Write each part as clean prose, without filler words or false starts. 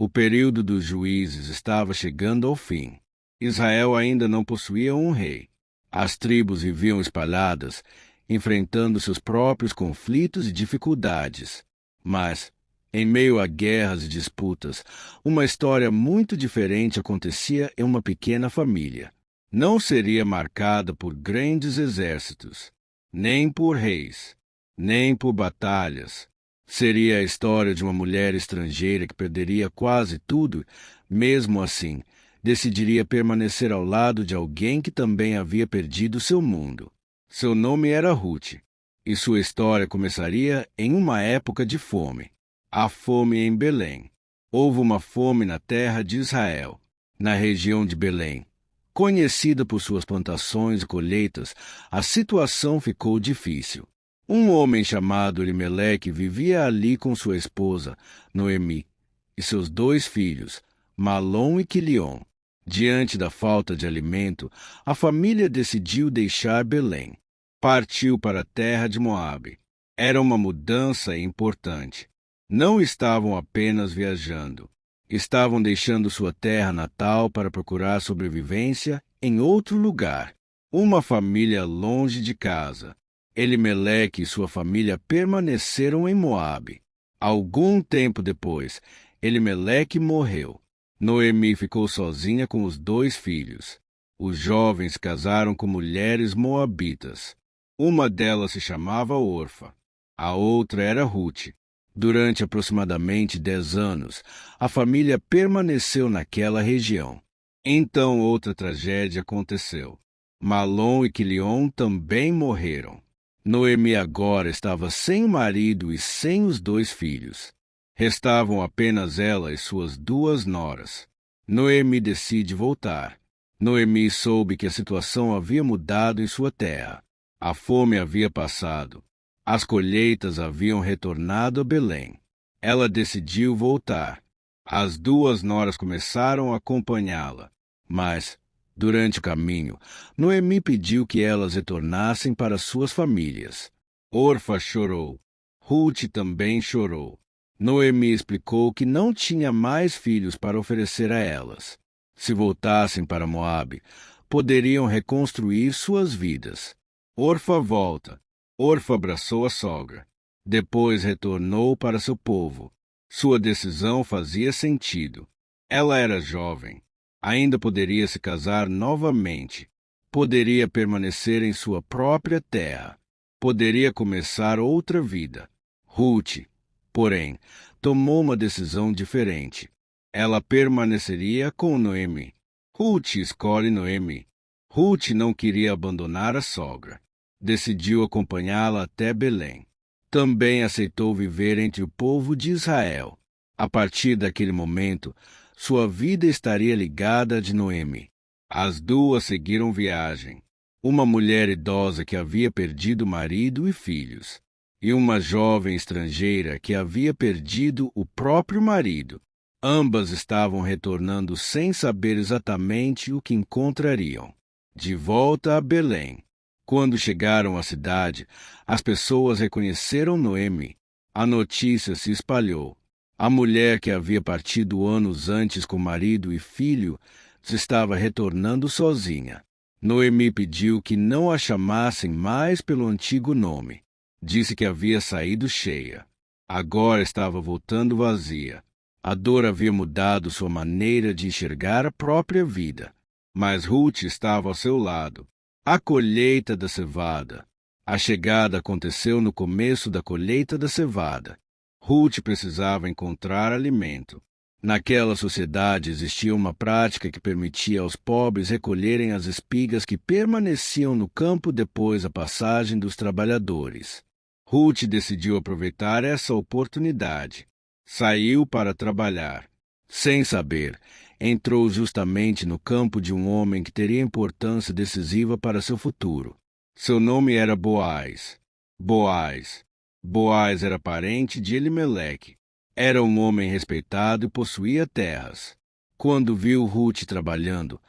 O período dos juízes estava chegando ao fim. Israel ainda não possuía um rei. As tribos viviam espalhadas, enfrentando seus próprios conflitos e dificuldades. Mas, em meio a guerras e disputas, uma história muito diferente acontecia em uma pequena família. Não seria marcada por grandes exércitos, nem por reis, nem por batalhas. Seria a história de uma mulher estrangeira que perderia quase tudo, mesmo assim, decidiria permanecer ao lado de alguém que também havia perdido seu mundo. Seu nome era Ruth, e sua história começaria em uma época de fome. A fome em Belém. Houve uma fome na terra de Israel, na região de Belém. Conhecida por suas plantações e colheitas, a situação ficou difícil. Um homem chamado Elimeleque vivia ali com sua esposa, Noemi, e seus 2 filhos, Malom e Quilion. Diante da falta de alimento, a família decidiu deixar Belém. Partiu para a terra de Moabe. Era uma mudança importante. Não estavam apenas viajando. Estavam deixando sua terra natal para procurar sobrevivência em outro lugar. Uma família longe de casa. Elimeleque e sua família permaneceram em Moabe. Algum tempo depois, Elimeleque morreu. Noemi ficou sozinha com os 2 filhos. Os jovens casaram com mulheres moabitas. Uma delas se chamava Orfa. A outra era Ruth. Durante aproximadamente 10 anos, a família permaneceu naquela região. Então outra tragédia aconteceu. Malom e Quilion também morreram. Noemi agora estava sem o marido e sem os 2 filhos. Restavam apenas ela e suas 2 noras. Noemi decide voltar. Noemi soube que a situação havia mudado em sua terra. A fome havia passado. As colheitas haviam retornado a Belém. Ela decidiu voltar. As 2 noras começaram a acompanhá-la. Mas, durante o caminho, Noemi pediu que elas retornassem para suas famílias. Orfa chorou. Ruth também chorou. Noemi explicou que não tinha mais filhos para oferecer a elas. Se voltassem para Moabe, poderiam reconstruir suas vidas. Orfa volta. Orfa abraçou a sogra. Depois retornou para seu povo. Sua decisão fazia sentido. Ela era jovem. Ainda poderia se casar novamente. Poderia permanecer em sua própria terra. Poderia começar outra vida. Ruth, porém, tomou uma decisão diferente. Ela permaneceria com Noemi. Ruth escolhe Noemi. Ruth não queria abandonar a sogra. Decidiu acompanhá-la até Belém. Também aceitou viver entre o povo de Israel. A partir daquele momento, sua vida estaria ligada à de Noemi. As 2 seguiram viagem. Uma mulher idosa que havia perdido marido e filhos, e uma jovem estrangeira que havia perdido o próprio marido. Ambas estavam retornando sem saber exatamente o que encontrariam. De volta a Belém. Quando chegaram à cidade, as pessoas reconheceram Noemi. A notícia se espalhou. A mulher que havia partido anos antes com marido e filho estava retornando sozinha. Noemi pediu que não a chamassem mais pelo antigo nome. Disse que havia saído cheia. Agora estava voltando vazia. A dor havia mudado sua maneira de enxergar a própria vida. Mas Ruth estava ao seu lado. A colheita da cevada. A chegada aconteceu no começo da colheita da cevada. Ruth precisava encontrar alimento. Naquela sociedade existia uma prática que permitia aos pobres recolherem as espigas que permaneciam no campo depois da passagem dos trabalhadores. Ruth decidiu aproveitar essa oportunidade. Saiu para trabalhar. Sem saber, entrou justamente no campo de um homem que teria importância decisiva para seu futuro. Seu nome era Boaz. Boaz era parente de Elimeleque. Era um homem respeitado e possuía terras. Quando viu Ruth trabalhando,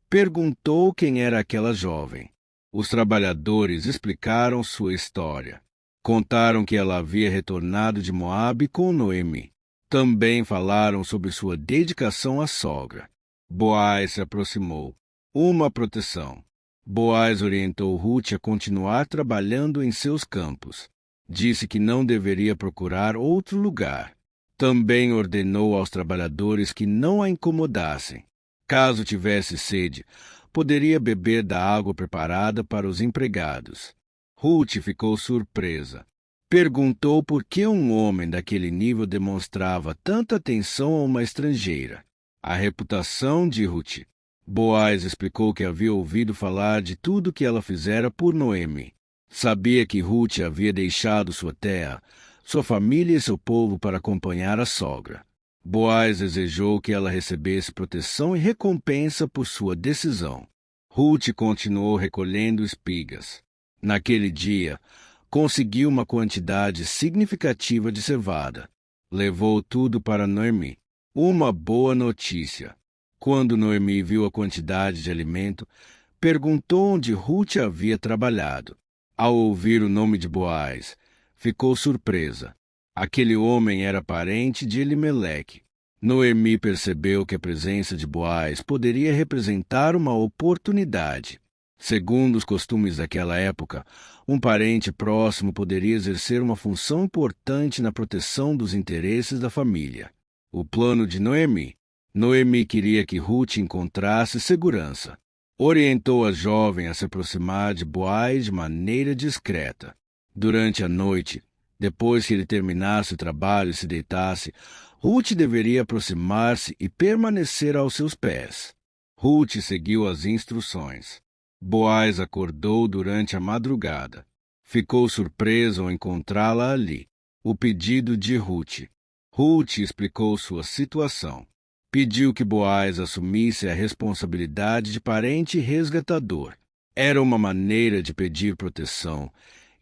perguntou quem era aquela jovem. Os trabalhadores explicaram sua história. Contaram que ela havia retornado de Moabe com Noemi. Também falaram sobre sua dedicação à sogra. Boaz se aproximou. Uma proteção. Boaz orientou Ruth a continuar trabalhando em seus campos. Disse que não deveria procurar outro lugar. Também ordenou aos trabalhadores que não a incomodassem. Caso tivesse sede, poderia beber da água preparada para os empregados. Ruth ficou surpresa. Perguntou por que um homem daquele nível demonstrava tanta atenção a uma estrangeira. A reputação de Ruth. Boaz explicou que havia ouvido falar de tudo que ela fizera por Noemi. Sabia que Ruth havia deixado sua terra, sua família e seu povo para acompanhar a sogra. Boaz desejou que ela recebesse proteção e recompensa por sua decisão. Ruth continuou recolhendo espigas. Naquele dia, conseguiu uma quantidade significativa de cevada. Levou tudo para Noemi. Uma boa notícia. Quando Noemi viu a quantidade de alimento, perguntou onde Ruth havia trabalhado. Ao ouvir o nome de Boaz, ficou surpresa. Aquele homem era parente de Elimeleque. Noemi percebeu que a presença de Boaz poderia representar uma oportunidade. Segundo os costumes daquela época, um parente próximo poderia exercer uma função importante na proteção dos interesses da família. O plano de Noemi. Noemi queria que Ruth encontrasse segurança. Orientou a jovem a se aproximar de Boaz de maneira discreta. Durante a noite, depois que ele terminasse o trabalho e se deitasse, Ruth deveria aproximar-se e permanecer aos seus pés. Ruth seguiu as instruções. Boaz acordou durante a madrugada. Ficou surpreso ao encontrá-la ali. O pedido de Ruth. Ruth explicou sua situação. Pediu que Boaz assumisse a responsabilidade de parente resgatador. Era uma maneira de pedir proteção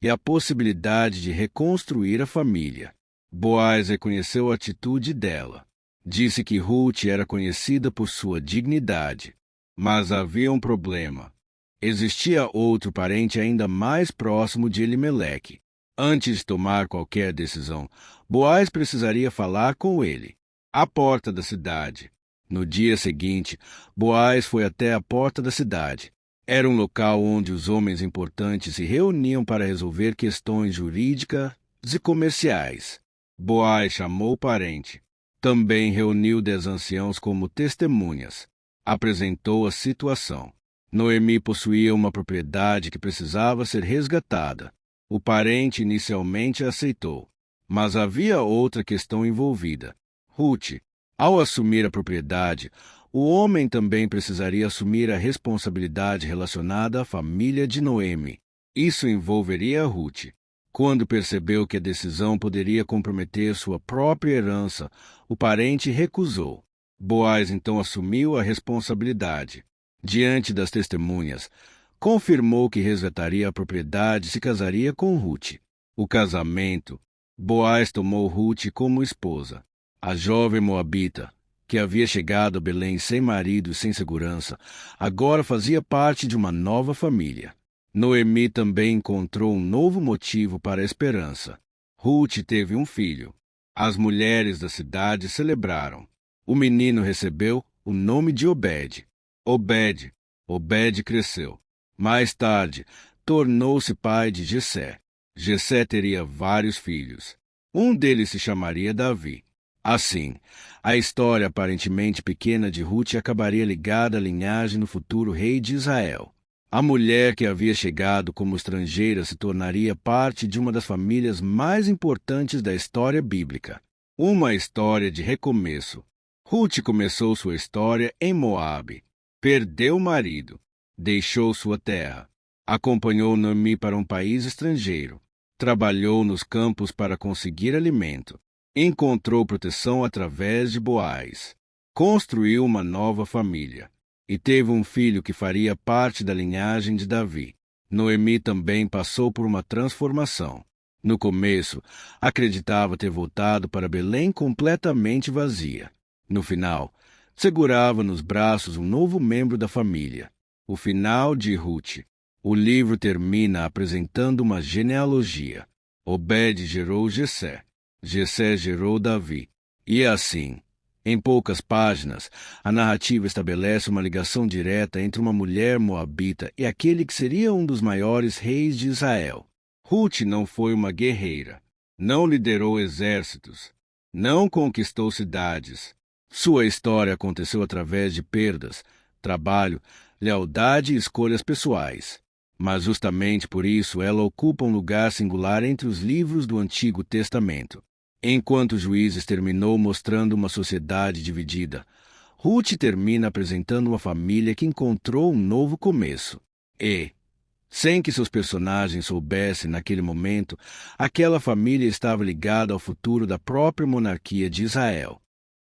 e a possibilidade de reconstruir a família. Boaz reconheceu a atitude dela. Disse que Ruth era conhecida por sua dignidade. Mas havia um problema. Existia outro parente ainda mais próximo de Elimeleque. Antes de tomar qualquer decisão, Boaz precisaria falar com ele. À porta da cidade. No dia seguinte, Boaz foi até a porta da cidade. Era um local onde os homens importantes se reuniam para resolver questões jurídicas e comerciais. Boaz chamou o parente. Também reuniu 10 anciãos como testemunhas. Apresentou a situação. Noemi possuía uma propriedade que precisava ser resgatada. O parente inicialmente aceitou, mas havia outra questão envolvida. Ruth, ao assumir a propriedade, o homem também precisaria assumir a responsabilidade relacionada à família de Noemi. Isso envolveria Ruth. Quando percebeu que a decisão poderia comprometer sua própria herança, o parente recusou. Boaz então assumiu a responsabilidade. Diante das testemunhas, confirmou que resgataria a propriedade e se casaria com Ruth. O casamento. Boaz tomou Ruth como esposa. A jovem moabita, que havia chegado a Belém sem marido e sem segurança, agora fazia parte de uma nova família. Noemi também encontrou um novo motivo para a esperança. Ruth teve um filho. As mulheres da cidade celebraram. O menino recebeu o nome de Obed. Obed cresceu. Mais tarde, tornou-se pai de Jessé. Jessé teria vários filhos. Um deles se chamaria Davi. Assim, a história aparentemente pequena de Ruth acabaria ligada à linhagem do futuro rei de Israel. A mulher que havia chegado como estrangeira se tornaria parte de uma das famílias mais importantes da história bíblica. Uma história de recomeço. Ruth começou sua história em Moabe. Perdeu o marido. Deixou sua terra. Acompanhou Noemi para um país estrangeiro. Trabalhou nos campos para conseguir alimento. Encontrou proteção através de Boaz. Construiu uma nova família. E teve um filho que faria parte da linhagem de Davi. Noemi também passou por uma transformação. No começo, acreditava ter voltado para Belém completamente vazia. No final, segurava nos braços um novo membro da família. O final de Ruth. O livro termina apresentando uma genealogia. Obed gerou Jessé. Jessé gerou Davi. E assim, em poucas páginas, a narrativa estabelece uma ligação direta entre uma mulher moabita e aquele que seria um dos maiores reis de Israel. Ruth não foi uma guerreira, não liderou exércitos, não conquistou cidades. Sua história aconteceu através de perdas, trabalho, lealdade e escolhas pessoais. Mas justamente por isso ela ocupa um lugar singular entre os livros do Antigo Testamento. Enquanto Juízes terminou mostrando uma sociedade dividida, Ruth termina apresentando uma família que encontrou um novo começo. E, sem que seus personagens soubessem naquele momento, aquela família estava ligada ao futuro da própria monarquia de Israel.